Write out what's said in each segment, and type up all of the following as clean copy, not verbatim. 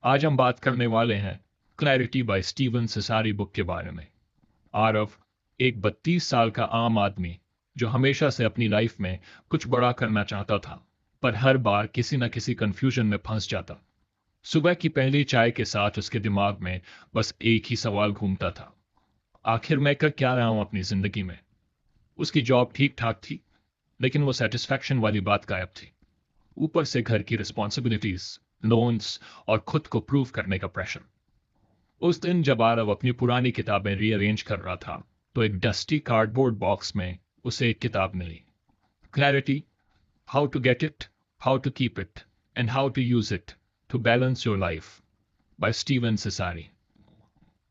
आज हम बात करने वाले हैं क्लैरिटी बाय स्टीवन सिसारी बुक के बारे में। आरव एक 32 साल का आम आदमी जो हमेशा से अपनी लाइफ में कुछ बड़ा करना चाहता था, पर हर बार किसी न किसी कंफ्यूजन में फंस जाता। सुबह की पहली चाय के साथ उसके दिमाग में बस एक ही सवाल घूमता था, आखिर मैं कर क्या रहा हूं अपनी जिंदगी में। उसकी जॉब ठीक ठाक थी, लेकिन वो सेटिस्फैक्शन वाली बात गायब थी। ऊपर से घर की रिस्पॉन्सिबिलिटीज, लोन्स और खुद को प्रूव करने का प्रेशर। उस दिन जब आरव अपनी पुरानी किताबें रीअरेंज कर रहा था, तो एक डस्टी कार्डबोर्ड बॉक्स में उसे एक किताब मिली। Clarity, how to get it, how to keep it and how to use it to balance your life, by Steven Cesari.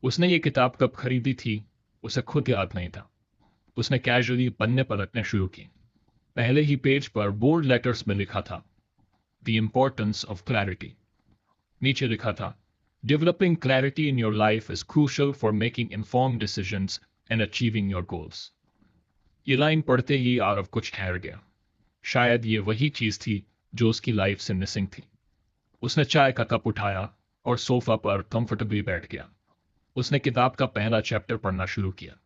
उसने ये किताब कब खरीदी थी उसे खुद याद नहीं था। उसने कैजुअली पन्ने पलटने शुरू की। पहले ही पेज पर बोल्ड लेटर्स में लिखा था, द इम्पोर्टेंस ऑफ क्लैरिटी। नीचे लिखा था, developing clarity in your life is crucial for making informed decisions and achieving your goals. ये लाइन पढ़ते ही आरव कुछ ठहर गया। शायद ये वही चीज थी जो उसकी लाइफ से मिसिंग थी। उसने चाय का कप उठाया और सोफा पर कंफर्टेबली बैठ गया। उसने किताब का पहला चैप्टर पढ़ना शुरू किया।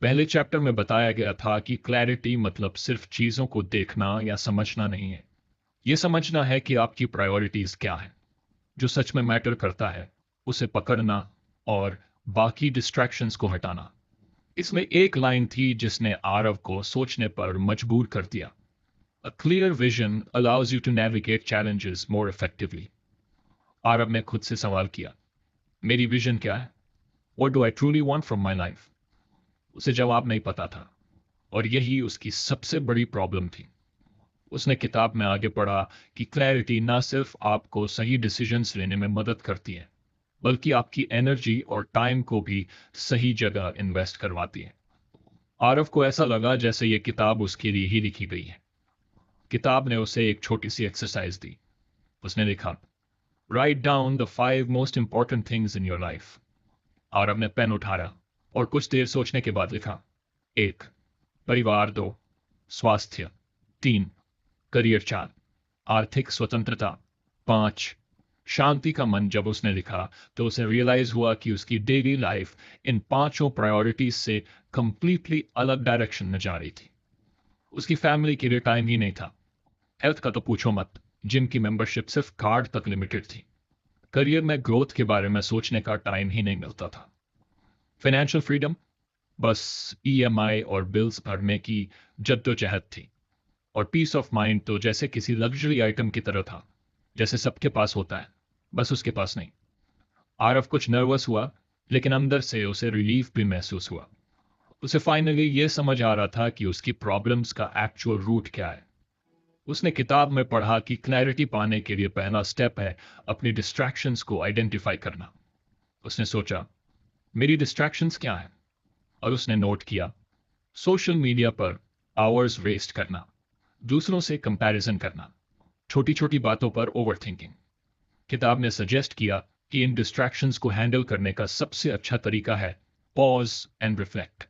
पहले चैप्टर में बताया गया था कि क्लैरिटी मतलब सिर्फ चीजों को देखना या समझना नहीं है। यह समझना है कि आपकी प्रायोरिटीज क्या है, जो सच में मैटर करता है उसे पकड़ना और बाकी डिस्ट्रैक्शंस को हटाना। इसमें एक लाइन थी जिसने आरव को सोचने पर मजबूर कर दिया, a clear vision allows you to navigate challenges more effectively. Aarav ने खुद से सवाल किया, मेरी विजन क्या है? What do I truly want from my life? उसे जवाब नहीं पता था, और यही उसकी सबसे बड़ी प्रॉब्लम थी। उसने किताब में आगे पढ़ा कि क्लैरिटी ना सिर्फ आपको सही डिसीजंस लेने में मदद करती है, बल्कि आपकी एनर्जी और टाइम को भी सही जगह इन्वेस्ट करवाती है। आरव को ऐसा लगा जैसे ये किताब उसके लिए ही लिखी गई है। किताब ने उसे एक छोटी सी एक्सरसाइज दी। उसने लिखा, write down the 5 most important things in your life. Aarav ने पेन उठाया और कुछ देर सोचने के बाद लिखा, 1 परिवार, 2 स्वास्थ्य, 3 करियर, 4 आर्थिक स्वतंत्रता, 5 शांति का मन। जब उसने लिखा तो उसे रियलाइज हुआ कि उसकी डेली लाइफ इन पांचों प्रायोरिटीज से कंप्लीटली अलग डायरेक्शन में जा रही थी। उसकी फैमिली के लिए टाइम ही नहीं था। हेल्थ का तो पूछो मत, जिम की मेंबरशिप सिर्फ कार्ड तक लिमिटेड थी। करियर में ग्रोथ के बारे में सोचने का टाइम ही नहीं मिलता था। फाइनेंशियल फ्रीडम, बस ईएमआई और बिल्स भरने की जद्दोजहद थी। और पीस ऑफ माइंड तो जैसे किसी लग्जरी आइटम की तरह था, जैसे सबके पास होता है, बस उसके पास नहीं। आरव कुछ नर्वस हुआ, लेकिन अंदर से उसे रिलीफ भी महसूस हुआ। उसे फाइनली यह समझ आ रहा था कि उसकी प्रॉब्लम्स का एक्चुअल रूट क्या है। उसने किताब में पढ़ा कि क्लैरिटी पाने के लिए पहला स्टेप है अपनी डिस्ट्रैक्शंस को आइडेंटिफाई करना। उसने सोचा, मेरी डिस्ट्रैक्शंस क्या है? और उसने नोट किया, सोशल मीडिया पर आवर्स वेस्ट करना, दूसरों से कंपैरिजन करना, छोटी छोटी बातों पर ओवरथिंकिंग। किताब ने सजेस्ट किया कि इन डिस्ट्रैक्शंस को हैंडल करने का सबसे अच्छा तरीका है पॉज एंड रिफ्लेक्ट।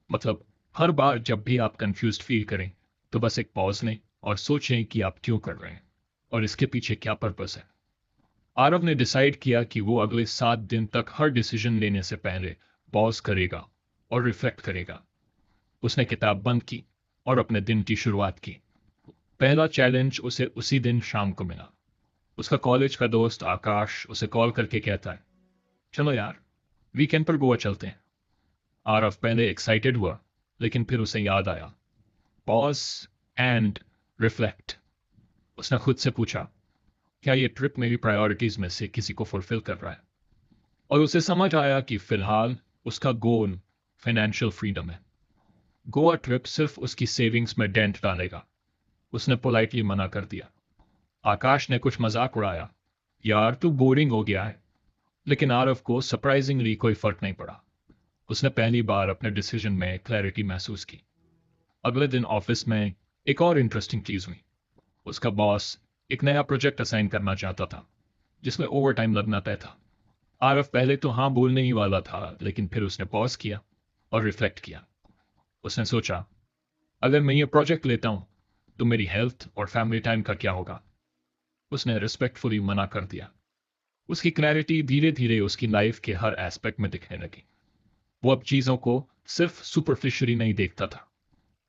मतलब हर बार जब भी आप कंफ्यूज्ड फील करें, तो बस एक पॉज लें और सोचें कि आप क्यों कर रहे हैं और इसके पीछे क्या पर्पस है। आरव ने डिसाइड किया कि वो अगले 7 दिन तक हर डिसीजन लेने से पहले पॉज करेगा और रिफ्लेक्ट करेगा। उसने किताब बंद की और अपने दिन की शुरुआत की। पहला चैलेंज उसे उसी दिन शाम को मिला। उसका कॉलेज का दोस्त आकाश उसे कॉल करके कहता है, चलो यार, वीकेंड पर गोवा चलते हैं। आरव पहले एक्साइटेड हुआ, लेकिन फिर उसे याद आया, पॉज एंड रिफ्लेक्ट। उसने खुद से पूछा, क्या ये ट्रिप मेरी प्रायोरिटीज में से किसी को फुलफिल कर रहा है? और उसे समझ आया कि फिलहाल उसका गोल फाइनेंशियल फ्रीडम है। गोवा ट्रिप सिर्फ उसकी सेविंग्स में डेंट डालेगा। उसने पोलाइटली मना कर दिया। आकाश ने कुछ मजाक उड़ाया, यार तू बोरिंग हो गया है। लेकिन आरव को सरप्राइजिंगली कोई फर्क नहीं पड़ा। उसने पहली बार अपने डिसीजन में क्लैरिटी महसूस की। अगले दिन ऑफिस में एक और इंटरेस्टिंग चीज हुई। उसका बॉस एक नया प्रोजेक्ट असाइन करना चाहता था, जिसमें ओवर टाइम लगना तय था। आरव पहले तो हाँ बोलने ही वाला था, लेकिन फिर उसने पॉज किया और रिफ्लेक्ट किया। उसने सोचा, अगर मैं ये प्रोजेक्ट लेता हूं तो मेरी हेल्थ और फैमिली टाइम का क्या होगा? उसने रिस्पेक्टफुली मना कर दिया। उसकी क्लैरिटी धीरे धीरे उसकी लाइफ के हर एस्पेक्ट में दिखने लगी। वो अब चीजों को सिर्फ सुपरफिशियली नहीं देखता था,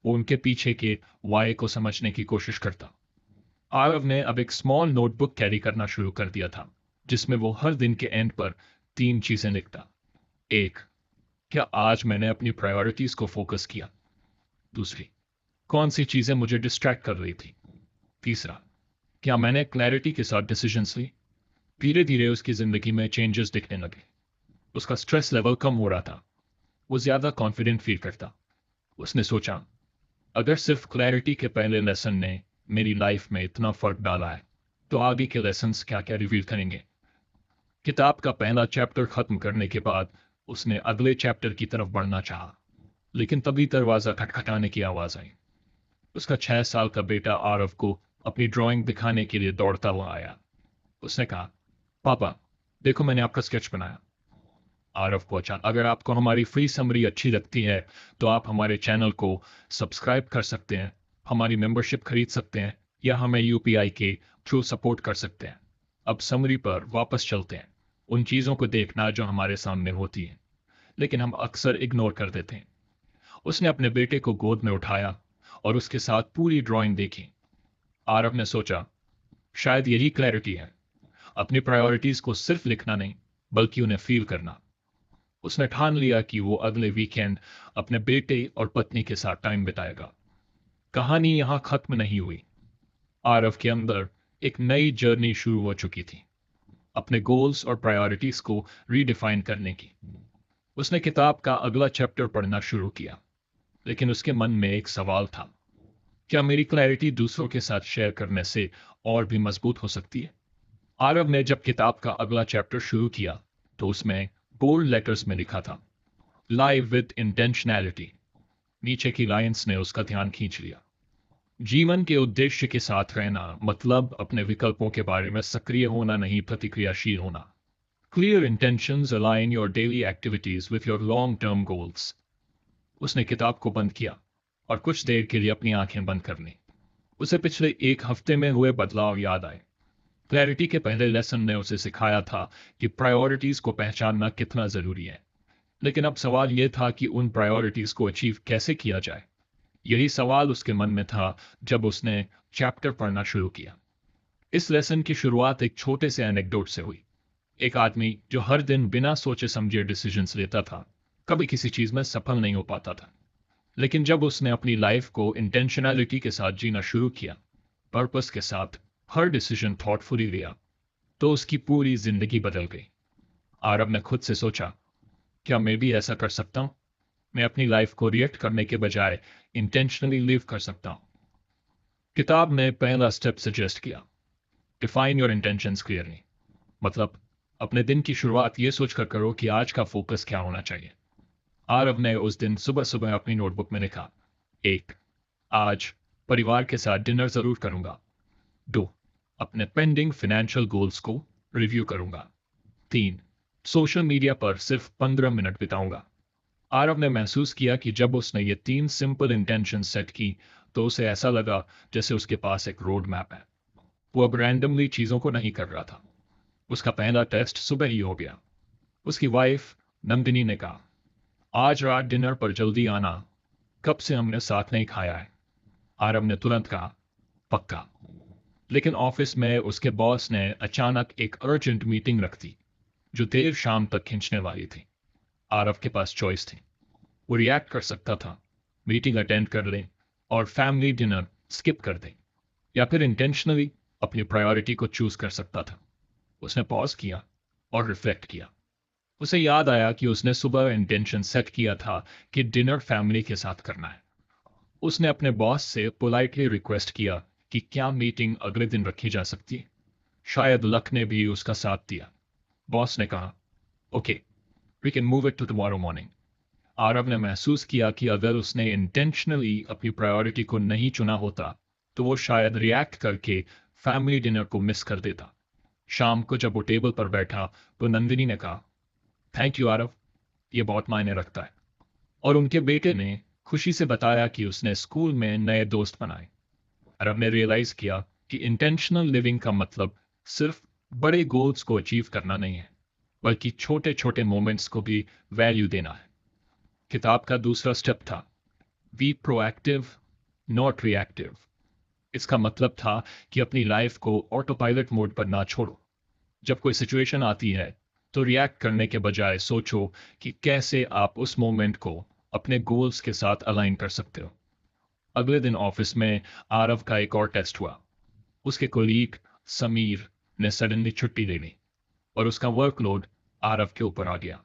वो उनके पीछे के वाई को समझने की कोशिश करता। आरव ने अब एक स्मॉल नोटबुक कैरी करना शुरू कर दिया था, जिसमें वो हर दिन के एंड पर 3 चीजें लिखता। एक, क्या आज मैंने अपनी प्रायोरिटीज को फोकस किया? दूसरी, कौन सी चीजें मुझे डिस्ट्रैक्ट कर रही थी? तीसरा, क्या मैंने क्लैरिटी के साथ डिसीजंस ली? धीरे धीरे उसकी जिंदगी में चेंजेस दिखने लगे। उसका स्ट्रेस लेवल कम हो रहा था, वो ज्यादा कॉन्फिडेंट फील करता। उसने सोचा, अगर सिर्फ क्लैरिटी के पहले लेसन ने मेरी लाइफ में इतना फर्क डाला है, तो आगे के लेसन्स क्या क्या रिवील करेंगे। किताब का पहला चैप्टर खत्म करने के बाद उसने अगले चैप्टर की तरफ बढ़ना चाहा, लेकिन तभी दरवाजा खटखटाने की आवाज आई। उसका 6 साल का बेटा आरव को अपनी ड्राइंग दिखाने के लिए दौड़ता हुआ आया। उसने कहा, पापा, देखो मैंने आपका स्केच बनाया। आरव को अच्छा, अगर आपको हमारी फ्री समरी अच्छी लगती है तो आप हमारे चैनल को सब्सक्राइब कर सकते हैं, हमारी मेंबरशिप खरीद सकते हैं, या हमें यूपीआई के थ्रू सपोर्ट कर सकते हैं। अब समरी पर वापस चलते हैं, उन चीज़ों को देखना जो हमारे सामने होती हैं लेकिन हम अक्सर इग्नोर कर देते हैं। उसने अपने बेटे को गोद में उठाया और उसके साथ पूरी ड्राइंग देखी। आरव ने सोचा, शायद यही क्लैरिटी है, अपनी प्रायोरिटीज को सिर्फ लिखना नहीं बल्कि उन्हें फील करना। उसने ठान लिया कि वो अगले वीकेंड अपने बेटे और पत्नी के साथ टाइम बिताएगा। कहानी यहां खत्म नहीं हुई। आरव के अंदर एक नई जर्नी शुरू हो चुकी थी, अपने गोल्स और प्रायोरिटीज को रीडिफाइन करने की। उसने किताब का अगला चैप्टर पढ़ना शुरू किया, लेकिन उसके मन में एक सवाल था, क्या मेरी क्लैरिटी दूसरों के साथ शेयर करने से और भी मजबूत हो सकती है? आरव ने जब किताब का अगला चैप्टर शुरू किया तो उसमें बोल्ड लेटर्स में लिखा था, लाइव विद इंटेंशनैलिटी। नीचे की लाइंस ने उसका ध्यान खींच लिया। जीवन के उद्देश्य के साथ रहना मतलब अपने विकल्पों के बारे में सक्रिय होना नहीं, प्रतिक्रियाशील होना। Clear intentions align your daily activities with your long term goals. उसने किताब को बंद किया और कुछ देर के लिए अपनी आंखें बंद कर ली। उसे पिछले एक हफ्ते में हुए बदलाव याद आए। क्लैरिटी के पहले लेसन ने उसे सिखाया था कि प्रायोरिटीज को पहचानना कितना जरूरी है, लेकिन अब सवाल यह था कि उन प्रायोरिटीज को अचीव कैसे किया जाए। यही सवाल उसके मन में था जब उसने चैप्टर पढ़ना शुरू किया। इस लेसन की शुरुआत एक छोटे से एनेक्डोट से हुई। एक आदमी जो हर दिन बिना सोचे समझे डिसीजंस लेता था, कभी किसी चीज में सफल नहीं हो पाता था। लेकिन जब उसने अपनी लाइफ को इंटेंशनैलिटी के साथ जीना शुरू किया, पर्पस के साथ हर डिसीजन थॉटफुली लिया, तो उसकी पूरी जिंदगी बदल गई। आरब ने खुद से सोचा, क्या मैं भी ऐसा कर सकता हूं? मैं अपनी लाइफ को रिएक्ट करने के बजाय इंटेंशनली लिव कर सकता हूं। किताब ने पहला स्टेप सजेस्ट किया, डिफाइन योर इंटेंशंस क्लियरली। मतलब अपने दिन की शुरुआत ये सोचकर करो कि आज का फोकस क्या होना चाहिए। आरव ने उस दिन सुबह सुबह अपनी नोटबुक में लिखा, 1, आज परिवार के साथ डिनर जरूर करूंगा। 2, अपने पेंडिंग फाइनेंशियल गोल्स को रिव्यू करूंगा। 3, सोशल मीडिया पर सिर्फ 15 मिनट बिताऊंगा। आरव ने महसूस किया कि जब उसने ये 3 सिंपल इंटेंशन सेट की तो उसे ऐसा लगा जैसे उसके पास एक रोड मैप है। वो अब रैंडमली चीजों को नहीं कर रहा था। उसका पहला टेस्ट सुबह ही हो गया। उसकी वाइफ नंदिनी ने कहा, आज रात डिनर पर जल्दी आना, कब से हमने साथ नहीं खाया है। आरव ने तुरंत कहा, पक्का। लेकिन ऑफिस में उसके बॉस ने अचानक एक अर्जेंट मीटिंग रख दी जो देर शाम तक खींचने वाली थी। आरव के पास चॉइस थी, वो रिएक्ट कर सकता था, मीटिंग अटेंड कर ले और फैमिली डिनर स्किप कर दे, या फिर इंटेंशनली अपनी प्रायोरिटी को चूज कर सकता था। उसने पॉज किया और रिफ्लेक्ट किया। उसे याद आया कि उसने सुबह इंटेंशन सेट किया था कि डिनर फैमिली के साथ करना है। उसने अपने बॉस से पोलाइटली रिक्वेस्ट किया कि क्या मीटिंग अगले दिन रखी जा सकती है। शायद लक ने भी उसका साथ दिया। बॉस ने कहा, okay, we can move it to tomorrow morning. Aarav ने महसूस किया कि अगर उसने इंटेंशनली अपनी प्रायोरिटी को नहीं चुना होता तो वो शायद रिएक्ट करके फैमिली डिनर को मिस कर देता। शाम को जब वो टेबल पर बैठा तो नंदिनी ने कहा, थैंक यू आरव, ये बहुत मायने रखता है। और उनके बेटे ने खुशी से बताया कि उसने स्कूल में नए दोस्त बनाए। अरब ने रियलाइज किया कि इंटेंशनल लिविंग का मतलब सिर्फ बड़े गोल्स को अचीव करना नहीं है, बल्कि छोटे छोटे मोमेंट्स को भी वैल्यू देना है। किताब का दूसरा स्टेप था बी प्रोएक्टिव, नॉट रिएक्टिव। इसका मतलब था कि अपनी लाइफ को ऑटो पायलट मोड पर ना छोड़ो। जब कोई सिचुएशन आती है तो रिएक्ट करने के बजाय सोचो कि कैसे आप उस मोमेंट को अपने गोल्स के साथ अलाइन कर सकते हो। अगले दिन ऑफिस में आरव का एक और टेस्ट हुआ। उसके कोलीग समीर ने सडनली छुट्टी ले ली और उसका वर्कलोड आरव के ऊपर आ गया।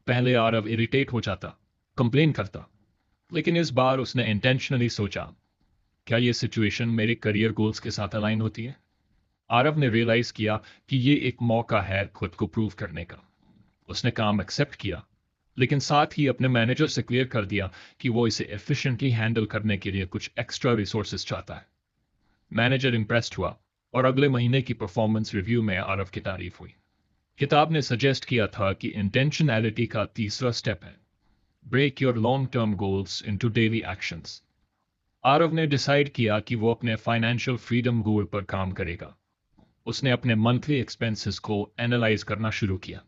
पहले आरव इरिटेट हो जाता, कंप्लेन करता, लेकिन इस बार उसने इंटेंशनली सोचा, क्या ये सिचुएशन मेरे करियर गोल्स के साथ अलाइन होती है? आरव ने रियलाइज किया कि ये एक मौका है खुद को प्रूव करने का। उसने काम एक्सेप्ट किया, लेकिन साथ ही अपने मैनेजर से क्लियर कर दिया कि वो इसे एफिशिएंटली हैंडल करने के लिए कुछ एक्स्ट्रा रिसोर्सेज चाहता है। मैनेजर इंप्रेस्ड हुआ और अगले महीने की परफॉर्मेंस रिव्यू में आरव की तारीफ हुई। किताब ने सजेस्ट किया था कि इंटेंशनैलिटी का तीसरा स्टेप है break your long term goals into daily actions. Aarav ने डिसाइड किया कि वो अपने फाइनेंशियल फ्रीडम गोल पर काम करेगा। उसने अपने मंथली एक्सपेंसेस को एनालाइज करना शुरू किया।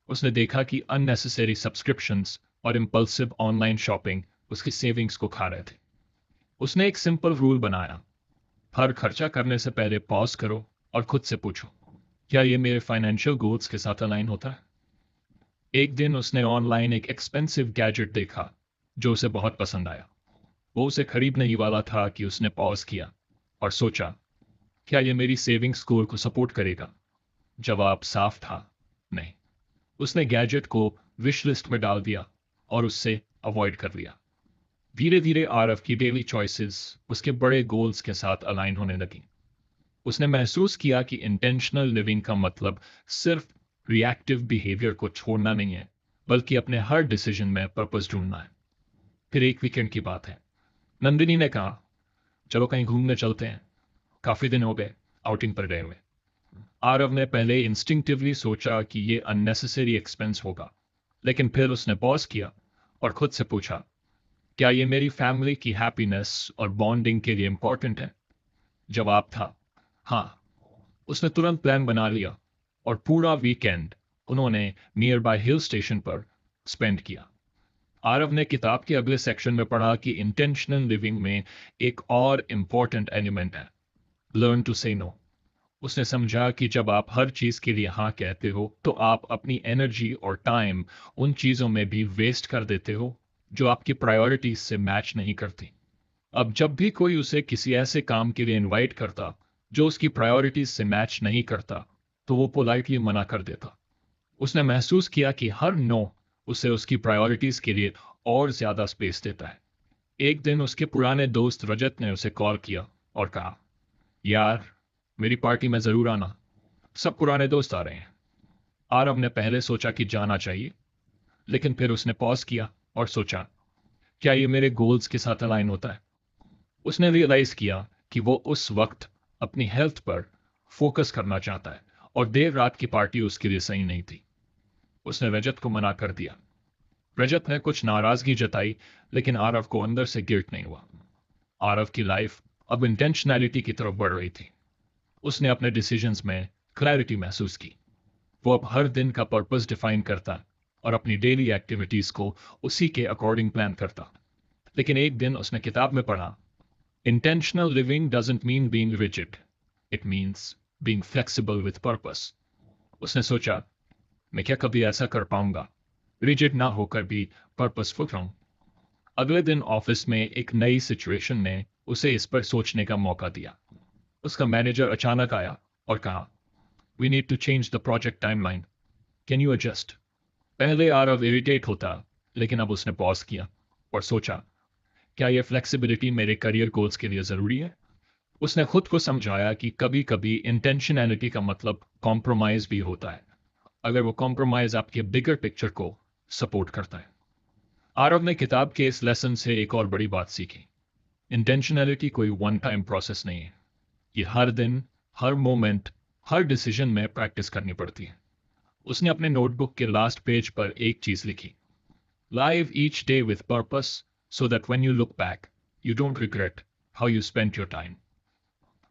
उसने देखा कि अननेसेसरी सब्सक्रिप्शंस और इम्पल्सिव ऑनलाइन शॉपिंग उसकी सेविंग्स को खा रहे थे। उसने एक सिंपल रूल बनाया, हर खर्चा करने से पहले पॉज करो और खुद से पूछो, क्या ये मेरे फाइनेंशियल गोल्स के साथ अलाइन होता है? एक दिन उसने ऑनलाइन एक एक्सपेंसिव गैजेट देखा जो उसे बहुत पसंद आया। वो उसे खरीदने ही वाला था कि उसने पॉज किया और सोचा, क्या ये मेरी सेविंग्स गोल को सपोर्ट करेगा? जवाब साफ था, नहीं। उसने गैजेट को विश लिस्ट में डाल दिया और उससे अवॉइड कर लिया। धीरे धीरे आरव की डेली चॉइसेस उसके बड़े गोल्स के साथ अलाइन होने लगी। उसने महसूस किया कि इंटेंशनल लिविंग का मतलब सिर्फ रिएक्टिव बिहेवियर को छोड़ना नहीं है, बल्कि अपने हर डिसीजन में पर्पस ढूंढना है। फिर एक वीकेंड की बात है। नंदिनी ने कहा, चलो कहीं घूमने चलते हैं, काफी दिन हो गए आउटिंग पर गए हुए। आरव ने पहले इंस्टिंक्टिवली सोचा कि ये अननेसेसरी एक्सपेंस होगा, लेकिन फिर उसने पॉज किया और खुद से पूछा, क्या ये मेरी फैमिली की हैप्पीनेस और बॉन्डिंग के लिए इंपॉर्टेंट है? जवाब था हाँ। उसने तुरंत प्लान बना लिया और पूरा वीकेंड उन्होंने नियर बाय हिल स्टेशन पर स्पेंड किया। आरव ने किताब के अगले सेक्शन में पढ़ा कि इंटेंशनल लिविंग में एक और इम्पॉर्टेंट एलिमेंट है, लर्न टू से नो। उसने समझा कि जब आप हर चीज के लिए हाँ कहते हो तो आप अपनी एनर्जी और टाइम उन चीजों में भी वेस्ट कर देते हो जो आपकी प्रायोरिटीज से मैच नहीं करती। अब जब भी कोई उसे किसी ऐसे काम के लिए इनवाइट करता जो उसकी प्रायोरिटीज से मैच नहीं करता, तो वो पोलाइटली मना कर देता। उसने महसूस किया कि हर नो उसे उसकी प्रायोरिटीज के लिए और ज्यादा स्पेस देता है। एक दिन उसके पुराने दोस्त रजत ने उसे कॉल किया और कहा, यार, मेरी पार्टी में जरूर आना, सब पुराने दोस्त आ रहे हैं। आरव ने पहले सोचा कि जाना चाहिए, लेकिन फिर उसने पॉज किया और सोचा, क्या ये मेरे गोल्स के साथ अलाइन होता है? उसने रियलाइज किया कि वो उस वक्त अपनी हेल्थ पर फोकस करना चाहता है और देर रात की पार्टी उसके लिए सही नहीं थी। उसने रजत को मना कर दिया। रजत ने कुछ नाराजगी जताई, लेकिन आरव को अंदर से गिल्ट नहीं हुआ। आरव की लाइफ अब इंटेंशनैलिटी की तरफ बढ़ रही थी। उसने अपने डिसीजंस में क्लैरिटी महसूस की। वो अब हर दिन का पर्पस डिफाइन करता और अपनी डेली एक्टिविटीज को उसी के अकॉर्डिंग प्लान करता। लेकिन एक दिन उसने किताब में पढ़ा, intentional living doesn't mean being rigid, it means being flexible with purpose. उसने सोचा, मैं क्या कभी ऐसा कर पाऊंगा, रिजिड ना होकर भी पर्पसफुल रहूं? अगले दिन ऑफिस में एक नई सिचुएशन ने उसे इस पर सोचने का मौका दिया। उसका मैनेजर अचानक आया और कहा, we need to change the project timeline, can you adjust? पहले आरव इरिटेट होता, लेकिन अब उसने पॉज किया और सोचा, क्या यह फ्लेक्सिबिलिटी मेरे करियर गोल्स के लिए जरूरी है? उसने खुद को समझाया कि कभी कभी इंटेंशनैलिटी का मतलब कॉम्प्रोमाइज भी होता है, अगर वो कॉम्प्रोमाइज आपके बिगर पिक्चर को सपोर्ट करता है। आरव ने किताब के इस लेसन से एक और बड़ी बात सीखी, इंटेंशनैलिटी कोई वन टाइम प्रोसेस नहीं है। ये हर दिन, हर मोमेंट, हर डिसीजन में प्रैक्टिस करनी पड़ती है। उसने अपने नोटबुक के लास्ट पेज पर एक चीज लिखी, live each day with purpose so that when you look back, you don't regret how you spent your time.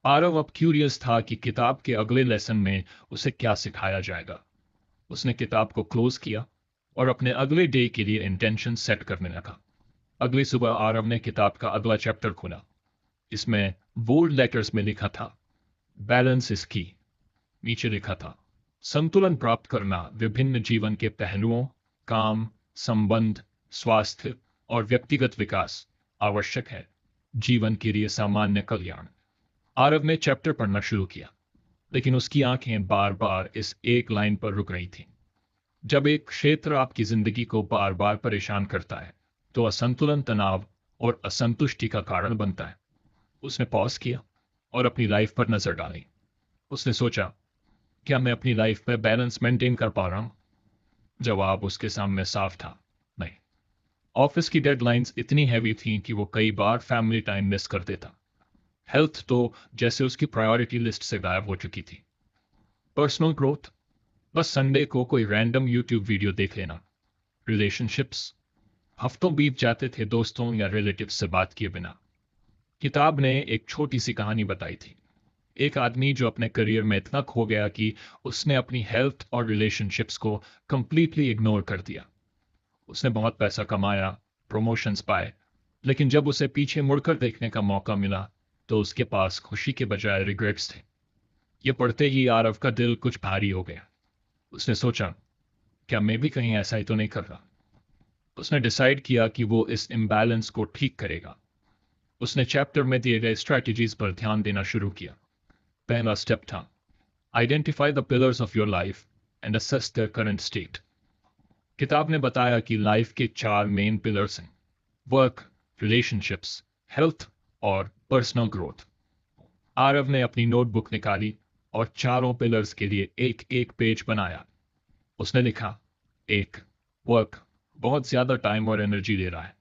Aarav अब क्यूरियस था कि किताब के अगले लेसन में उसे क्या सिखाया जाएगा। उसने किताब को क्लोज किया और अपने अगले डे के लिए इंटेंशन सेट करने लगा। अगली सुबह आरव ने किताब का अगला चैप्टर खोला। इसमें बोल्ड लेटर्स में लिखा था, बैलेंस इज की। नीचे लिखा था, संतुलन प्राप्त करना विभिन्न जीवन के पहलुओं, काम, संबंध, स्वास्थ्य और व्यक्तिगत विकास आवश्यक है जीवन के लिए सामान्य कल्याण। आरव ने चैप्टर पढ़ना शुरू किया, लेकिन उसकी आंखें बार बार इस एक लाइन पर रुक रही थीं। जब एक क्षेत्र आपकी जिंदगी को बार बार परेशान करता है तो असंतुलन तनाव और असंतुष्टि का कारण बनता है। उसने पॉज किया और अपनी लाइफ पर नजर डाली। उसने सोचा, क्या मैं अपनी लाइफ में बैलेंस मेंटेन कर पा रहा हूं? जवाब उसके सामने साफ था, नहीं। ऑफिस की डेडलाइंस इतनी हैवी थीं कि वो कई बार फैमिली टाइम मिस कर देता। हेल्थ तो जैसे उसकी प्रायोरिटी लिस्ट से गायब हो चुकी थी। पर्सनल ग्रोथ, बस संडे को कोई रैंडम यूट्यूब वीडियो देख लेना। रिलेशनशिप्स, हफ्तों बीत जाते थे दोस्तों या रिलेटिव्स से बात किए बिना। किताब ने एक छोटी सी कहानी बताई थी, एक आदमी जो अपने करियर में इतना खो गया कि उसने अपनी हेल्थ और रिलेशनशिप्स को कंप्लीटली इग्नोर कर दिया। उसने बहुत पैसा कमाया, प्रमोशंस पाए, लेकिन जब उसे पीछे मुड़कर देखने का मौका मिला तो उसके पास खुशी के बजाय रिग्रेट्स थे। ये पढ़ते ही आरव का दिल कुछ भारी हो गया। उसने सोचा, क्या मैं भी कहीं ऐसा ही तो नहीं कर रहा? उसने डिसाइड किया कि वो इस इम्बैलेंस को ठीक करेगा। उसने चैप्टर में दिए गए स्ट्रैटेजीज पर ध्यान देना शुरू किया। पहला स्टेप था, identify the pillars of your life and assess their current state. किताब ने बताया कि लाइफ के 4 मेन पिलर्स हैं, वर्क, रिलेशनशिप्स, हेल्थ और पर्सनल ग्रोथ। आरव ने अपनी नोटबुक निकाली और चारों पिलर्स के लिए एक एक पेज बनाया। उसने लिखा, 1, वर्क, बहुत ज्यादा टाइम और एनर्जी ले रहा है।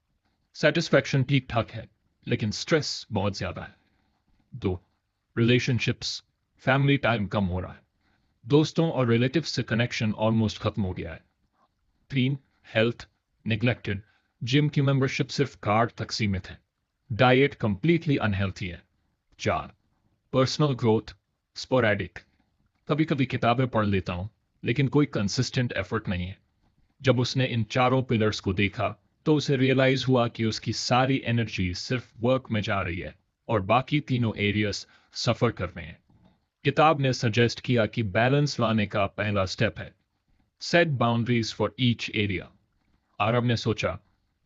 सेटिस्फैक्शन ठीक ठाक है, लेकिन स्ट्रेस बहुत ज्यादा है। 2, रिलेशनशिप्स, फैमिली टाइम कम हो रहा है, दोस्तों और रिलेटिव्स से कनेक्शन ऑलमोस्ट खत्म हो गया है। 3, हेल्थ, निगलेक्टेड, जिम की मेंबरशिप सिर्फ कार्ड तक सीमित है, डाइट कंप्लीटली अनहेल्थी है। 4, पर्सनल ग्रोथ, स्पोरेडिक, कभी कभी किताबें पढ़ लेता हूं लेकिन कोई कंसिस्टेंट एफर्ट नहीं है। जब उसने इन चारों पिलर्स को देखा तो उसे रियलाइज हुआ कि उसकी सारी एनर्जी सिर्फ वर्क में जा रही है और बाकी तीनों एरियाज सफर कर रहे हैं। किताब ने सजेस्ट किया कि बैलेंस लाने का पहला स्टेप है, set boundaries for each area. Aarav ने सोचा,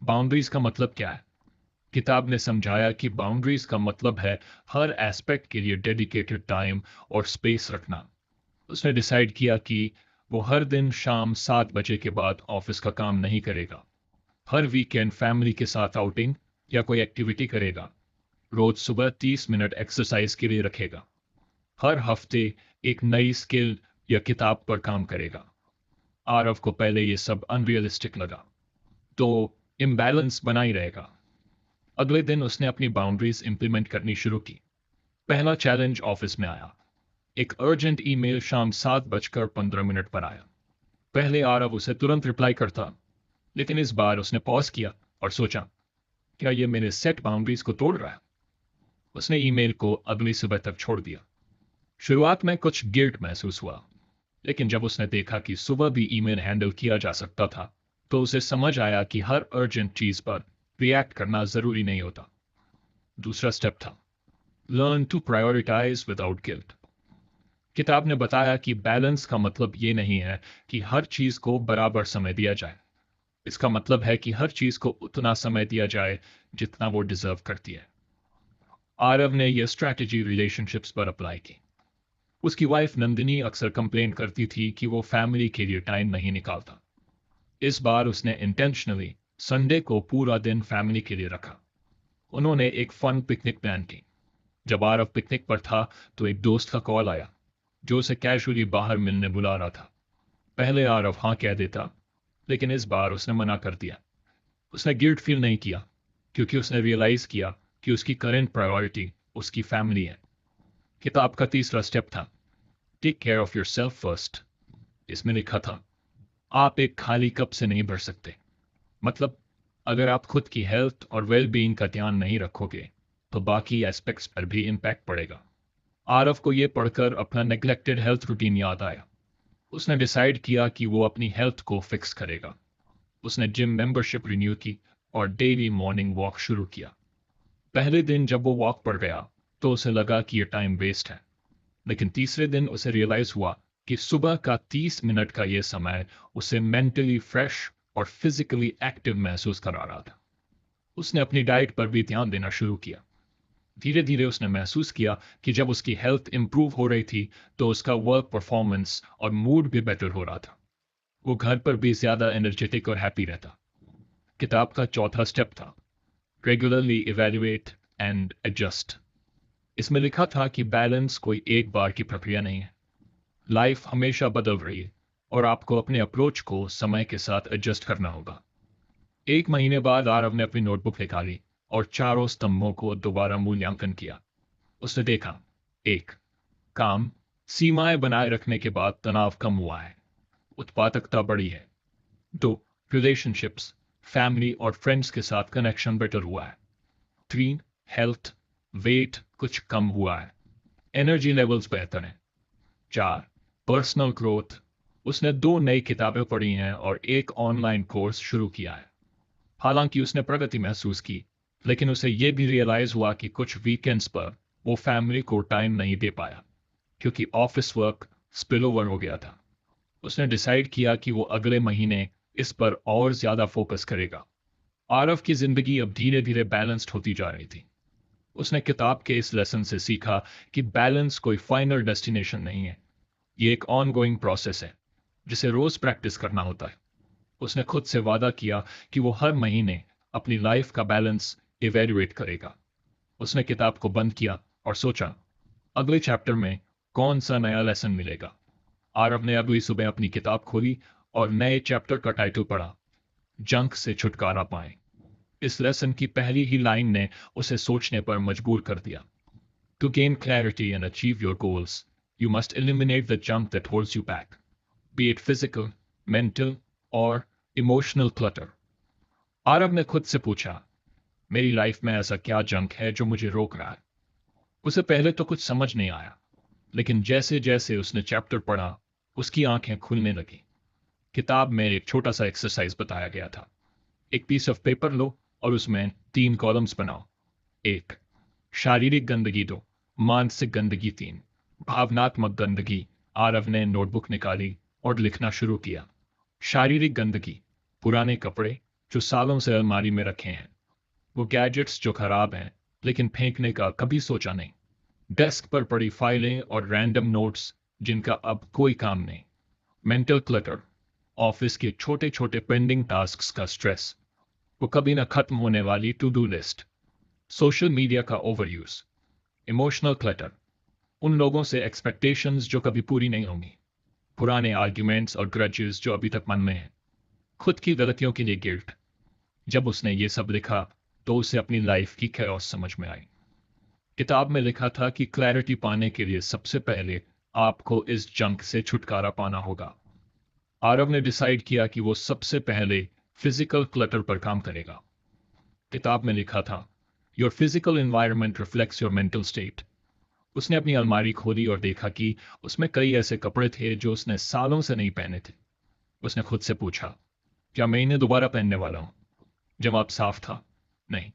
बाउंड्रीज का मतलब क्या है? किताब ने समझाया कि बाउंड्रीज का मतलब है हर एस्पेक्ट के लिए डेडिकेटेड टाइम और स्पेस रखना। उसने डिसाइड किया कि वो हर दिन शाम 7 बजे के बाद ऑफिस का काम नहीं करेगा। हर वीकेंड फैमिली के साथ आउटिंग या कोई एक्टिविटी करेगा। रोज सुबह 30 मिनट एक्सरसाइज के लिए रखेगा। हर हफ्ते एक नई स्किल या किताब पर काम करेगा। आरव को पहले ये सब अनरियलिस्टिक लगा, तो इम्बैलेंस बना ही रहेगा। अगले दिन उसने अपनी बाउंड्रीज इंप्लीमेंट करनी शुरू की। पहला चैलेंज ऑफिस में आया, एक अर्जेंट ईमेल शाम 7:15 पर आया। पहले आरव उसे तुरंत रिप्लाई करता, लेकिन इस बार उसने पॉज किया और सोचा, क्या ये मेरे सेट बाउंड्रीज को तोड़ रहा है? उसने ईमेल को अगली सुबह तक छोड़ दिया। शुरुआत में कुछ गिल्ट महसूस हुआ, लेकिन जब उसने देखा कि सुबह भी ईमेल हैंडल किया जा सकता था तो उसे समझ आया कि हर अर्जेंट चीज पर रिएक्ट करना जरूरी नहीं होता। दूसरा स्टेप था, learn to prioritise without guilt. किताब ने बताया कि बैलेंस का मतलब ये नहीं है कि हर चीज को बराबर समय दिया जाए। इसका मतलब है कि हर चीज को उतना समय दिया जाए जितना वो डिजर्व करती है। आरव ने यह स्ट्रैटेजी रिलेशनशिप्स पर अप्लाई की। उसकी वाइफ नंदिनी अक्सर कंप्लेन करती थी कि वो फैमिली के लिए टाइम नहीं निकालता। इस बार उसने इंटेंशनली संडे को पूरा दिन फैमिली के लिए रखा। उन्होंने एक फन पिकनिक प्लान की। जब आरव पिकनिक पर था तो एक दोस्त का कॉल आया जो उसे कैजुअली बाहर मिलने बुला रहा था। पहले आरव हाँ कह देता, लेकिन इस बार उसने मना कर दिया। उसने गिल्ट फील नहीं किया क्योंकि उसने रियलाइज किया कि उसकी करंट प्रायोरिटी उसकी फैमिली है। किताब का तीसरा स्टेप था, take care of yourself first. इसमें लिखा था, आप एक खाली कप से नहीं भर सकते। मतलब अगर आप खुद की हेल्थ और वेल बीइंग का ध्यान नहीं रखोगे तो बाकी एस्पेक्ट्स पर भी इम्पैक्ट पड़ेगा। आरव को ये पढ़कर अपना नेग्लेक्टेड हेल्थ रूटीन याद आया। उसने डिसाइड किया कि वो अपनी हेल्थ को फिक्स करेगा। उसने जिम मेंबरशिप रिन्यू की और डेली मॉर्निंग वॉक शुरू किया। पहले दिन जब वो वॉक पर गया तो उसे लगा कि ये टाइम वेस्ट है, लेकिन तीसरे दिन उसे रियलाइज हुआ कि सुबह का 30 मिनट का ये समय उसे मेंटली फ्रेश और फिजिकली एक्टिव महसूस करा रहा था। उसने अपनी डाइट पर भी ध्यान देना शुरू किया। धीरे धीरे उसने महसूस किया कि जब उसकी हेल्थ इंप्रूव हो रही थी तो उसका वर्क परफॉर्मेंस और मूड भी बेटर हो रहा था। वो घर पर भी ज्यादा एनर्जेटिक और हैप्पी रहता। किताब का चौथा स्टेप था रेगुलरली इवैल्यूएट एंड एडजस्ट। इसमें लिखा था कि बैलेंस कोई एक बार की प्रक्रिया नहीं है। लाइफ हमेशा बदल रही है और आपको अपने अप्रोच को समय के साथ एडजस्ट करना होगा। एक महीने बाद आरव ने अपनी नोटबुक निकाली और चारों स्तंभों को दोबारा मूल्यांकन किया। उसने देखा, एक, काम सीमाएं बनाए रखने के बाद तनाव कम हुआ है, उत्पादकता बढ़ी है। दो, रिलेशनशिप्स फैमिली और फ्रेंड्स के साथ कनेक्शन बेटर हुआ है। तीन, हेल्थ वेट कुछ कम हुआ है, एनर्जी लेवल्स बेहतर हैं। चार, पर्सनल ग्रोथ उसने 2 नई किताबें पढ़ी हैं और एक ऑनलाइन कोर्स शुरू किया है। हालांकि उसने प्रगति महसूस की, लेकिन उसे यह भी रियलाइज हुआ कि कुछ वीकेंड्स पर वो फैमिली को टाइम नहीं दे पाया क्योंकि ऑफिस वर्क स्पिल ओवर हो गया था। उसने डिसाइड किया कि वो अगले महीने इस पर और ज्यादा फोकस करेगा। आरव की जिंदगी अब धीरे धीरे बैलेंस्ड होती जा रही थी। उसने किताब के इस लेसन से सीखा कि बैलेंस कोई फाइनल डेस्टिनेशन नहीं है, ये एक ऑनगोइंग प्रोसेस है जिसे रोज प्रैक्टिस करना होता है। उसने खुद से वादा किया कि वो हर महीने अपनी लाइफ का बैलेंस इवैल्यूएट करेगा। उसने किताब को बंद किया और सोचा, अगले चैप्टर में कौन सा नया लेसन मिलेगा। आरव ने अगली सुबह अपनी किताब खोली और नए चैप्टर का टाइटल पढ़ा, जंक से छुटकारा पाएं। इस लेसन की पहली ही लाइन ने उसे सोचने पर मजबूर कर दिया। To gain clarity and achieve your goals, you must eliminate the junk that holds you back, be it physical, mental और इमोशनल क्लटर। आरव ने खुद से पूछा, मेरी लाइफ में ऐसा क्या जंक है जो मुझे रोक रहा है? उसे पहले तो कुछ समझ नहीं आया, लेकिन जैसे जैसे उसने चैप्टर पढ़ा उसकी आंखें खुलने लगी। किताब में एक छोटा सा एक्सरसाइज बताया गया था। एक पीस ऑफ पेपर लो और उसमें 3 कॉलम्स बनाओ। एक, शारीरिक गंदगी 2, मानसिक गंदगी 3, भावनात्मक गंदगी। आरव ने नोटबुक निकाली और लिखना शुरू किया। शारीरिक गंदगी, पुराने कपड़े जो सालों से अलमारी में रखे हैं, वो गैजेट्स जो खराब हैं लेकिन फेंकने का कभी सोचा नहीं, डेस्क पर पड़ी फाइलें और रैंडम नोट्स जिनका अब कोई काम नहीं। मेंटल क्लटर, ऑफिस के छोटे छोटे पेंडिंग टास्क्स का स्ट्रेस, वो कभी न खत्म होने वाली to do list, social media का ओवरयूज। इमोशनल क्लटर, उन लोगों से एक्सपेक्टेशंस जो कभी पूरी नहीं होंगी, पुराने आर्ग्यूमेंट्स और ग्रजेस जो अभी तक मन में हैं, खुद की गलतियों के लिए गिल्ट। जब उसने ये सब लिखा तो उसे अपनी लाइफ की chaos समझ में आई। किताब में लिखा था कि क्लैरिटी पाने के लिए सबसे पहले आपको इस जंक से छुटकारा पाना होगा। आरव ने डिसाइड किया कि वो सबसे पहले फिजिकल क्लटर पर काम करेगा। किताब में लिखा था, your physical environment reflects your mental state. उसने अपनी अलमारी खोली और देखा कि उसमें कई ऐसे कपड़े थे जो उसने सालों से नहीं पहने थे। उसने खुद से पूछा, क्या मैं इन्हें दोबारा पहनने वाला हूं? जवाब साफ था, नहीं।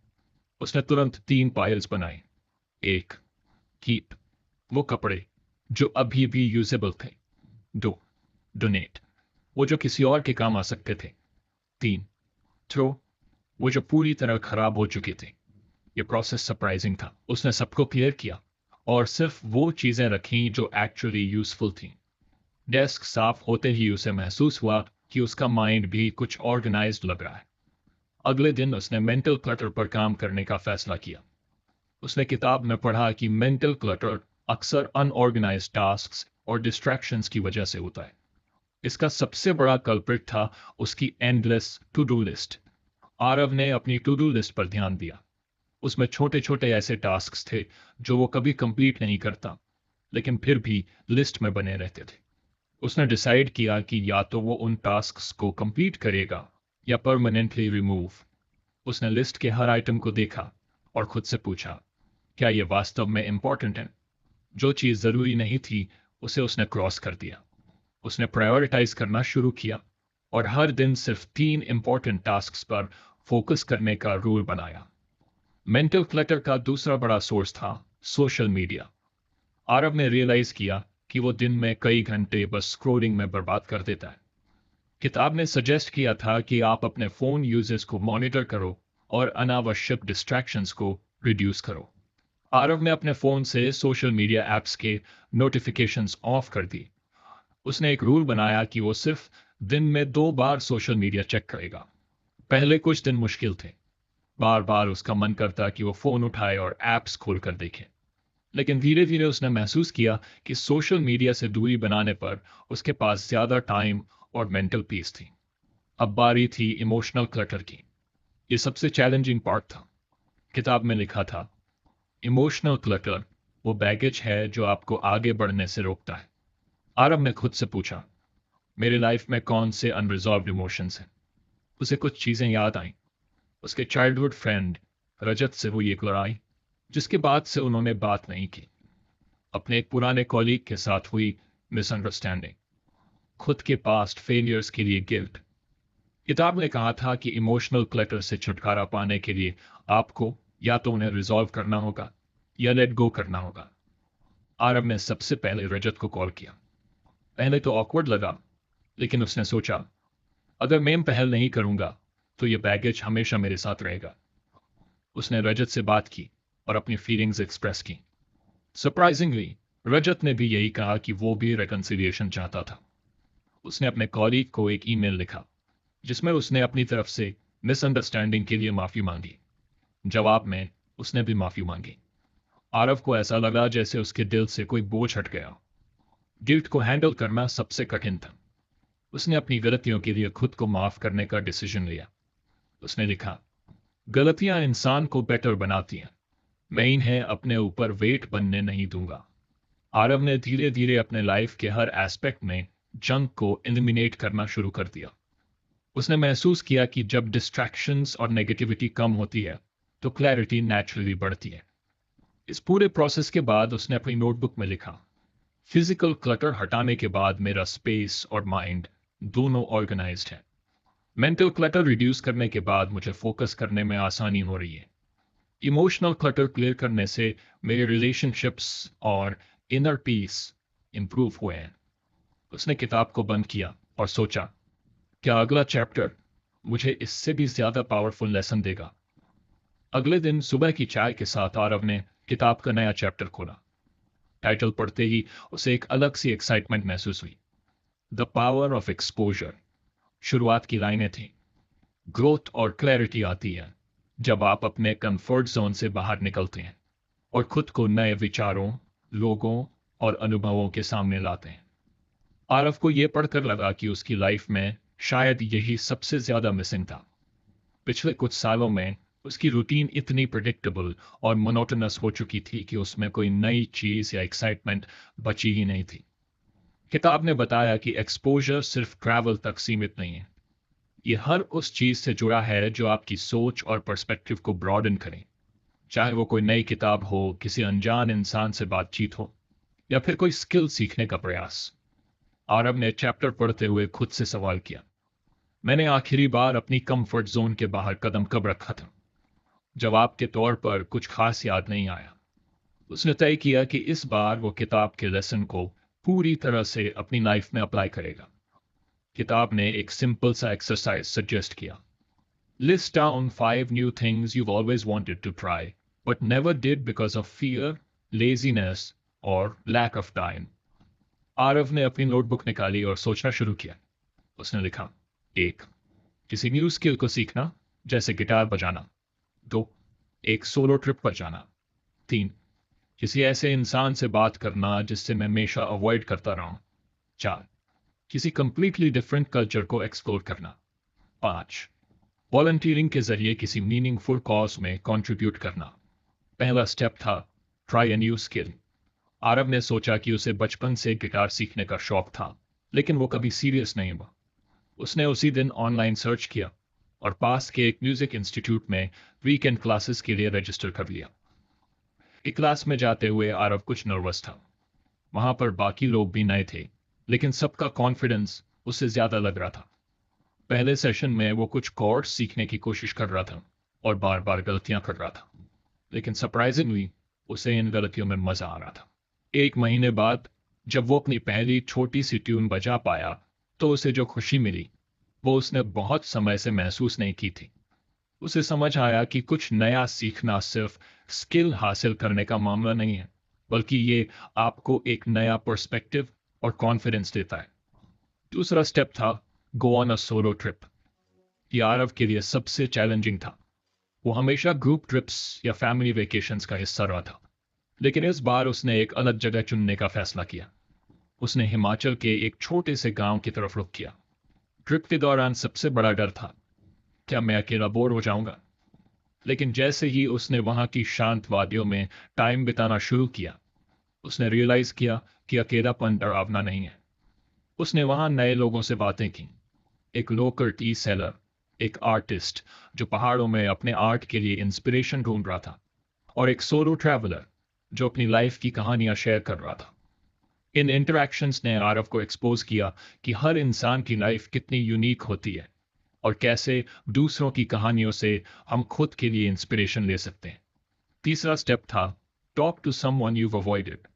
उसने तुरंत 3 पायल्स बनाए। एक, कीप, वो कपड़े जो अभी भी यूजेबल थे। दो, डोनेट, वो जो किसी और के काम आ सकते थे। तीन, थ्रो, वो जो पूरी तरह खराब हो चुके थे। ये प्रोसेस सरप्राइजिंग था। उसने सबको क्लियर किया और सिर्फ वो चीजें रखी जो एक्चुअली यूजफुल थी। डेस्क साफ होते ही उसे महसूस हुआ कि उसका माइंड भी कुछ ऑर्गेनाइज्ड लग रहा है। अगले दिन उसने मेंटल क्लटर पर काम करने का फैसला किया। उसने किताब में पढ़ा कि मेंटल क्लटर अक्सर अनऑर्गेनाइज्ड टास्क्स और डिस्ट्रैक्शंस की वजह से होता है। इसका सबसे बड़ा कल्प्रिट था उसकी endless to do list. Aarav ने अपनी टू डू लिस्ट पर ध्यान दिया। उसमें छोटे छोटे ऐसे टास्क्स थे जो वो कभी कंप्लीट नहीं करता, लेकिन फिर भी लिस्ट में बने रहते थे। उसने डिसाइड किया कि या तो वो उन टास्क्स को कंप्लीट करेगा या परमानेंटली रिमूव। उसने लिस्ट के हर आइटम को देखा और खुद से पूछा, क्या ये वास्तव में इंपॉर्टेंट है? जो चीज़ ज़रूरी नहीं थी उसे उसने क्रॉस कर दिया। उसने प्रायोरिटाइज करना शुरू किया और हर दिन सिर्फ 3 इंपॉर्टेंट टास्क्स पर फोकस करने का रूल बनाया। मेंटल क्लटर का दूसरा बड़ा सोर्स था सोशल मीडिया। आरव ने रियलाइज किया कि वो दिन में कई घंटे बस स्क्रोलिंग में बर्बाद कर देता है। किताब ने सजेस्ट किया था कि आप अपने फोन यूजेस को मॉनिटर करो और अनावश्यक डिस्ट्रैक्शंस को रिड्यूस करो। आरव ने अपने फोन से सोशल मीडिया एप्स के नोटिफिकेशंस ऑफ कर दी। उसने एक रूल बनाया कि वो सिर्फ दिन में 2 बार सोशल मीडिया चेक करेगा। पहले कुछ दिन मुश्किल थे। बार बार उसका मन करता कि वो फोन उठाए और एप्स खोल कर देखे। लेकिन धीरे धीरे उसने महसूस किया कि सोशल मीडिया से दूरी बनाने पर उसके पास ज्यादा टाइम और मेंटल पीस थी। अब बारी थी इमोशनल क्लटर की। ये सबसे चैलेंजिंग पार्ट था। किताब में लिखा था, इमोशनल क्लटर वो बैगेज है जो आपको आगे बढ़ने से रोकता है। आरव ने खुद से पूछा, मेरे लाइफ में कौन से अनरिजॉल्व्ड इमोशंस हैं? उसे कुछ चीजें याद आईं। उसके चाइल्डहुड फ्रेंड रजत से हुई एक लड़ाई जिसके बाद से उन्होंने बात नहीं की। अपने एक पुराने कॉलीग के साथ हुई मिसअंडरस्टैंडिंग। खुद के पास्ट फेलियर्स के लिए गिल्ट। किताब ने कहा था कि इमोशनल क्लटर से छुटकारा पाने के लिए आपको या तो उन्हें रिजॉल्व करना होगा या लेट गो करना होगा। आरव ने सबसे पहले रजत को कॉल किया। पहले तो ऑकवर्ड लगा, लेकिन उसने सोचा, अगर मैं पहल नहीं करूंगा तो यह बैगेज हमेशा मेरे साथ रहेगा। उसने रजत से बात की और अपनी फीलिंग्स एक्सप्रेस की। सरप्राइजिंगली रजत ने भी यही कहा कि वो भी रिकंसिलिएशन चाहता था। उसने अपने कॉलीग को एक ईमेल लिखा जिसमें उसने अपनी तरफ से मिसअंडरस्टैंडिंग के लिए माफी मांगी। जवाब में उसने भी माफी मांगी। आरव को ऐसा लगा जैसे उसके दिल से कोई बोझ हट गया। गिल्ट को हैंडल करना सबसे कठिन था। उसने अपनी गलतियों के लिए खुद को माफ करने का डिसीजन लिया। उसने लिखा, गलतियां इंसान को बेटर बनाती हैं। मैं इन्हें अपने ऊपर वेट बनने नहीं दूंगा। आरव ने धीरे धीरे अपने लाइफ के हर एस्पेक्ट में जंक को एलिमिनेट करना शुरू कर दिया। उसने महसूस किया कि जब डिस्ट्रैक्शंस और नेगेटिविटी कम होती है तो क्लैरिटी नेचुरली बढ़ती है। इस पूरे प्रोसेस के बाद उसने अपनी नोटबुक में लिखा, फिजिकल क्लटर हटाने के बाद मेरा स्पेस और माइंड दोनों ऑर्गेनाइज्ड है। मेंटल क्लटर रिड्यूस करने के बाद मुझे फोकस करने में आसानी हो रही है। इमोशनल क्लटर क्लियर करने से मेरे रिलेशनशिप्स और इनर पीस इंप्रूव हुए हैं। उसने किताब को बंद किया और सोचा, क्या अगला चैप्टर मुझे इससे भी ज्यादा पावरफुल लेसन देगा? अगले दिन सुबह की चाय के साथ आरव ने किताब का नया चैप्टर खोला। टाइटल पढ़ते ही उसे एक अलग सी एक्साइटमेंट महसूस हुई, द पावर ऑफ एक्सपोजर। शुरुआत की लाइनें थी, ग्रोथ और क्लैरिटी आती है जब आप अपने कंफर्ट जोन से बाहर निकलते हैं और खुद को नए विचारों, लोगों और अनुभवों के सामने लाते हैं। आरव को यह पढ़कर लगा कि उसकी लाइफ में शायद यही सबसे ज्यादा मिसिंग था। पिछले कुछ सालों में उसकी रूटीन इतनी प्रिडिक्टेबल और मोनोटोनस हो चुकी थी कि उसमें कोई नई चीज या एक्साइटमेंट बची ही नहीं थी। किताब ने बताया कि एक्सपोजर सिर्फ ट्रैवल तक सीमित नहीं है। ये हर उस चीज से जुड़ा है जो आपकी सोच और पर्सपेक्टिव को ब्रॉडन करे। चाहे वो कोई नई किताब हो, किसी अनजान इंसान से बातचीत हो, या फिर कोई स्किल सीखने का प्रयास। आरव ने चैप्टर पढ़ते हुए खुद से सवाल किया, मैंने आखिरी बार अपनी कंफर्ट जोन के बाहर कदम कब रखा था? जवाब के तौर पर कुछ खास याद नहीं आया। उसने तय किया कि इस बार वो किताब के लेसन को पूरी तरह से अपनी लाइफ में अप्लाई करेगा। किताब ने एक सिंपल सा एक्सरसाइज सजेस्ट किया, list down 5 new things you've always wanted to try but never did because of fear, laziness or lack of time। Aarav ने अपनी नोटबुक निकाली और सोचना शुरू किया। उसने लिखा, 1, किसी न्यू स्किल को सीखना, जैसे गिटार बजाना। 2, एक सोलो ट्रिप पर जाना। 3, किसी ऐसे इंसान से बात करना जिससे मैं हमेशा अवॉइड करता रहा हूं। 4, किसी कंप्लीटली डिफरेंट कल्चर को एक्सप्लोर करना। 5, वॉलंटियरिंग के जरिए किसी मीनिंगफुल कॉज में कंट्रीब्यूट करना। पहला स्टेप था try a new skill. Aarav ने सोचा कि उसे बचपन से गिटार सीखने का शौक था, लेकिन वो कभी सीरियस नहीं हुआ। उसने उसी दिन ऑनलाइन सर्च किया और पास के एक म्यूजिक इंस्टीट्यूट में वीकेंड क्लासेस के लिए रजिस्टर कर लिया। एक क्लास में जाते हुए आरव कुछ नर्वस था। वहां पर बाकी लोग भी नए थे, लेकिन सबका कॉन्फिडेंस उससे ज्यादा लग रहा था। पहले सेशन में वो कुछ कॉर्ड्स सीखने की कोशिश कर रहा था और बार बार गलतियां कर रहा था, लेकिन सरप्राइजिंगली उसे इन गलतियों में मजा आ रहा था। एक महीने बाद जब वो अपनी पहली छोटी सी ट्यून बजा पाया, तो उसे जो खुशी मिली वो उसने बहुत समय से महसूस नहीं की थी। उसे समझ आया कि कुछ नया सीखना सिर्फ स्किल हासिल करने का मामला नहीं है, बल्कि ये आपको एक नया पर्सपेक्टिव और कॉन्फिडेंस देता है। दूसरा स्टेप था go on a solo trip. ये आरव के लिए सबसे चैलेंजिंग था। वो हमेशा ग्रुप ट्रिप्स या फैमिली वेकेशंस का हिस्सा रहा था, लेकिन इस बार उसने एक अलग जगह चुनने का फैसला किया। उसने हिमाचल के एक छोटे से गांव की तरफ रुख किया। ट्रिप के दौरान सबसे बड़ा डर था, क्या मैं अकेला बोर हो जाऊंगा? लेकिन जैसे ही उसने वहां की शांत वादियों में टाइम बिताना शुरू किया, उसने रियलाइज किया कि अकेलापन डरावना नहीं है। उसने वहां नए लोगों से बातें की, एक लोकल टी सेलर, एक आर्टिस्ट जो पहाड़ों में अपने आर्ट के लिए इंस्पिरेशन ढूंढ रहा था, और एक सोलो ट्रैवलर जो अपनी लाइफ की कहानियां शेयर कर रहा था। इन इंटरेक्शंस ने आरव को एक्सपोज किया कि हर इंसान की लाइफ कितनी यूनिक होती है और कैसे दूसरों की कहानियों से हम खुद के लिए इंस्पिरेशन ले सकते हैं। तीसरा स्टेप था talk to someone you've avoided.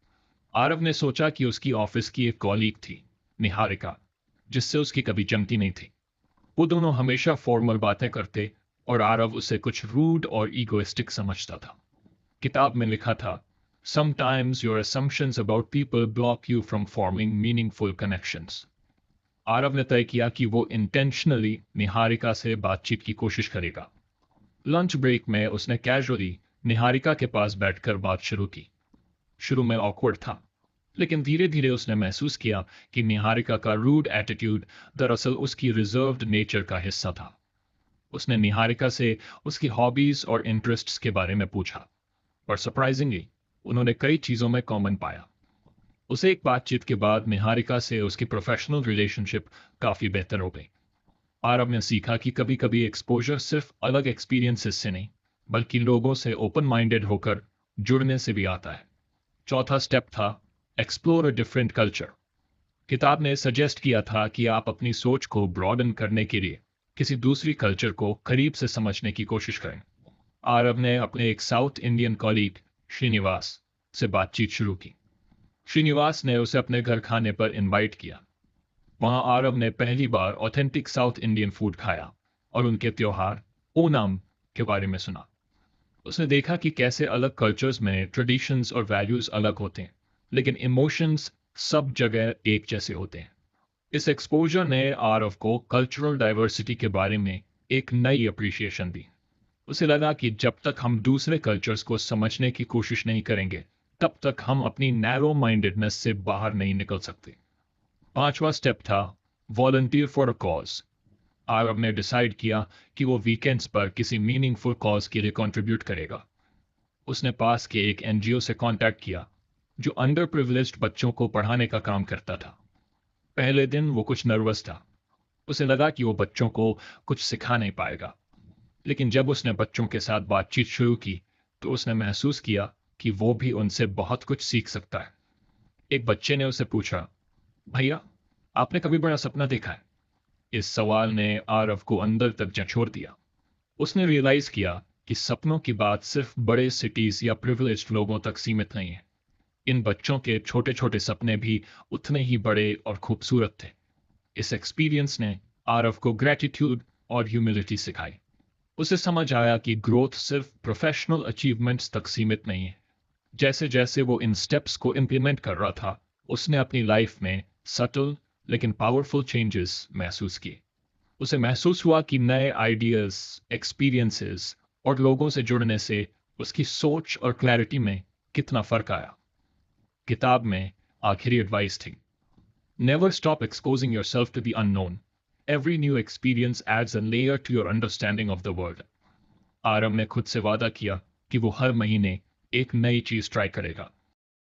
Aarav ने सोचा कि उसकी ऑफिस की एक कॉलीग थी, निहारिका, जिससे उसकी कभी जमती नहीं थी। वो दोनों हमेशा फॉर्मल बातें करते और आरव उसे कुछ रूड और ईगोइस्टिक समझता था। किताब में लिखा था, Sometimes your assumptions about people block you from forming meaningful connections. Aarav ने तय किया कि वो इंटेंशनली निहारिका से बातचीत की कोशिश करेगा। लंच ब्रेक में उसने कैजुअली निहारिका के पास बैठकर बात शुरू की। शुरू में ऑकवर्ड था, लेकिन धीरे धीरे उसने महसूस किया कि निहारिका का रूड एटीट्यूड दरअसल उसकी रिजर्व्ड नेचर का हिस्सा था। उसने निहारिका से उसकी हॉबीज और इंटरेस्ट्स के बारे में पूछा, और सरप्राइजिंगली उन्होंने कई चीजों में कॉमन पाया। उसे एक बातचीत के बाद निहारिका से उसकी प्रोफेशनल रिलेशनशिप काफी बेहतर हो गई। आरव ने सीखा कि कभी कभी एक्सपोजर सिर्फ अलग एक्सपीरियंसेस से नहीं, बल्कि लोगों से ओपन माइंडेड होकर जुड़ने से भी आता है। चौथा स्टेप था एक्सप्लोर अ डिफरेंट कल्चर। किताब ने सजेस्ट किया था कि आप अपनी सोच को ब्रॉडन करने के लिए किसी दूसरी कल्चर को करीब से समझने की कोशिश करें। आरव ने अपने एक साउथ इंडियन कॉलीग श्रीनिवास से बातचीत शुरू की। श्रीनिवास ने उसे अपने घर खाने पर इनवाइट किया। वहां आरव ने पहली बार ऑथेंटिक साउथ इंडियन फूड खाया और उनके त्योहार ओनम के बारे में सुना। उसने देखा कि कैसे अलग कल्चर्स में ट्रेडिशंस और वैल्यूज अलग होते हैं, लेकिन इमोशंस सब जगह एक जैसे होते हैं। इस एक्सपोजर ने आरव को कल्चरल डाइवर्सिटी के बारे में एक नई अप्रिशिएशन दी। उसे लगा कि जब तक हम दूसरे कल्चर्स को समझने की कोशिश नहीं करेंगे, तब तक हम अपनी नैरो माइंडेडनेस से बाहर नहीं निकल सकते। पांचवा स्टेप था volunteer for a cause. Aarav ने डिसाइड किया कि वो वीकेंड्स पर किसी मीनिंगफुल कॉज के लिए कंट्रीब्यूट करेगा। उसने पास के एक एनजीओ से कांटेक्ट किया जो अंडर प्रिविलेज्ड बच्चों को पढ़ाने का काम करता था। पहले दिन वो कुछ नर्वस था। उसे लगा कि वो बच्चों को कुछ सिखा नहीं पाएगा, लेकिन जब उसने बच्चों के साथ बातचीत शुरू की, तो उसने महसूस किया कि वो भी उनसे बहुत कुछ सीख सकता है। एक बच्चे ने उसे पूछा, भैया, आपने कभी बड़ा सपना देखा है? इस सवाल ने आरव को अंदर तक झकझोर दिया। उसने रियलाइज किया कि सपनों की बात सिर्फ बड़े सिटीज या प्रिविलेज्ड लोगों तक सीमित नहीं है। इन बच्चों के छोटे छोटे सपने भी उतने ही बड़े और खूबसूरत थे। इस एक्सपीरियंस ने आरव को ग्रेटिट्यूड और ह्यूमिलिटी सिखाई। उसे समझ आया कि ग्रोथ सिर्फ प्रोफेशनल अचीवमेंट्स तक सीमित नहीं है। जैसे जैसे वो इन स्टेप्स को इम्प्लीमेंट कर रहा था, उसने अपनी लाइफ में सटल लेकिन पावरफुल चेंजेस महसूस किए। उसे महसूस हुआ कि नए आइडियाज, एक्सपीरियंसेस और लोगों से जुड़ने से उसकी सोच और क्लैरिटी में कितना फर्क आया। किताब में आखिरी एडवाइस थी, never stop exposing yourself to the unknown. Every new experience adds a layer to your understanding of the world. Aarav ने खुद से वादा किया कि वो हर महीने एक नई चीज ट्राई करेगा,